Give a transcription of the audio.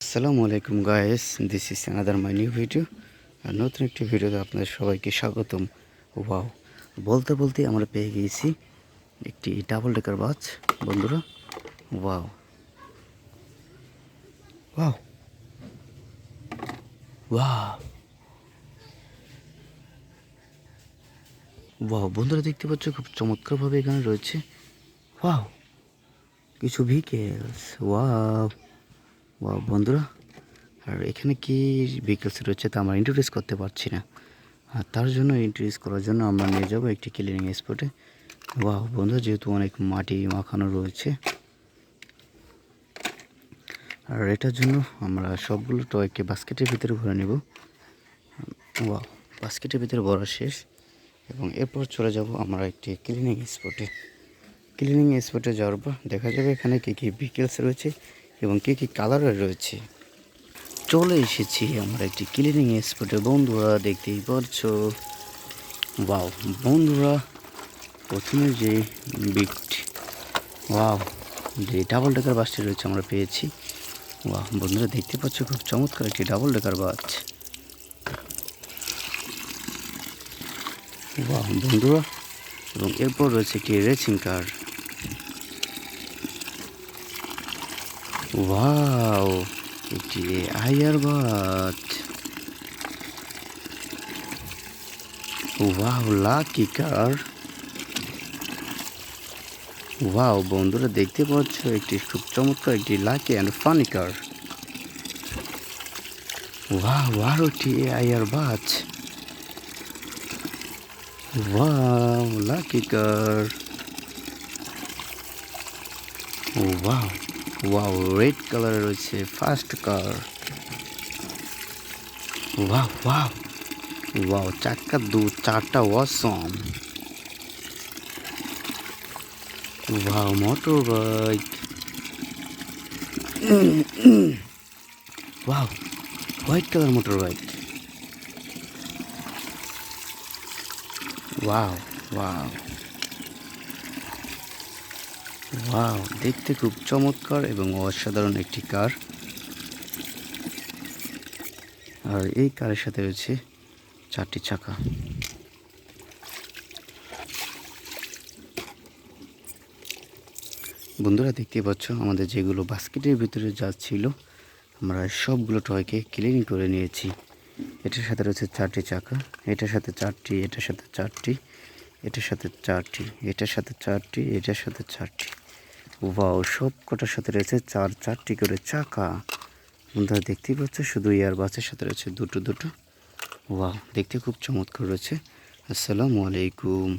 আসসালামু আলাইকুম guys, this is another my new video. আর নতুন একটি ভিডিওতে আপনাদের সবাইকে স্বাগতম। ওয়াও, বলতে বলতে আমরা পেয়ে গিয়েছি একটি ডাবল ডেকার বাস বন্ধুরা। ওয়াও ওয়াও ওয়াও ওয়াও বন্ধুরা, দেখতে পাচ্ছ খুব চমৎকারভাবে এখানে রয়েছে। ওয়াও, কিছু ভেহিকেলস। ওয়াও ওয়াও বন্ধুরা, আর এখানে কি ভেহিকেলস রয়েছে তা আমরা ইন্ট্রোডিউস করতে পারছি না। আর তার জন্য ইন্ট্রোডিউস করার জন্য আমরা নিয়ে যাব একটি ক্লিনিং স্পটে। ওয়াও বন্ধুরা, যেহেতু অনেক মাটি মাখানো রয়েছে, আর এটার জন্য আমরা সবগুলো টয়কে বাস্কেটের ভিতরে ভরে নেব। ওয়াও, বাস্কেটের ভিতরে ভরা শেষ এবং এরপর চলে যাব আমরা একটি ক্লিনিং স্পটে। ক্লিনিং স্পটে যাওয়ার পর দেখা যাবে এখানে কী কী ভেহিকেলস রয়েছে এবং কী কী কালারের রয়েছে। চলে এসেছি আমরা একটি ক্লিনিং স্পটে বন্ধুরা, দেখতেই পারছো। ওয়াও বন্ধুরা, প্রথমে যে ওয়াও যে ডাবল ডেকার বাসটি রয়েছে আমরা পেয়েছি। ওয়াও বন্ধুরা, দেখতে পাচ্ছ খুব চমৎকার একটি ডাবল ডেকার বাস। ওয়াও বন্ধুরা, এবং এরপর রয়েছে একটি রেসিং কার। ওয়াও, একটি air bus. Wow, lucky car. Wow বন্ধুরা, দেখতে পাচ্ছ একটি খুব চমৎকার একটি lucky and funny car. Wow, আরও একটি air bus. Wow, lucky car. Wow wow, red কালারের রয়েছে first car. Wow wow wow, চারটা অসম। Wow, motor bike. Wow, white colour motor bike. Wow wow wow, দেখতে খুব চমৎকার এবং অসাধারণ একটি কার। আর এই কারের সাথে রয়েছে 4টি চাকা। বন্ধুরা, দেখতে পাচ্ছ আমাদের যেগুলো বাস্কেটের ভিতরে যা ছিল আমরা সবগুলো টয়কে ক্লিন করে নিয়েছি। এটার সাথে রয়েছে 4টি চাকা, এটার সাথে 4টি, এটার সাথে 4টি, এটার সাথে 4টি, এটার সাথে 4টি, এটার সাথে 4টি। ওয়াও, সব কটার সাথে রয়েছে 4টি করে চাকা। বন্ধুরা দেখতেই পাচ্ছ, শুধু এয়ার বাসের সাথে রয়েছে দুটো। ওয়াও, দেখতে খুব চমৎকার রয়েছে। আসসালামু আলাইকুম।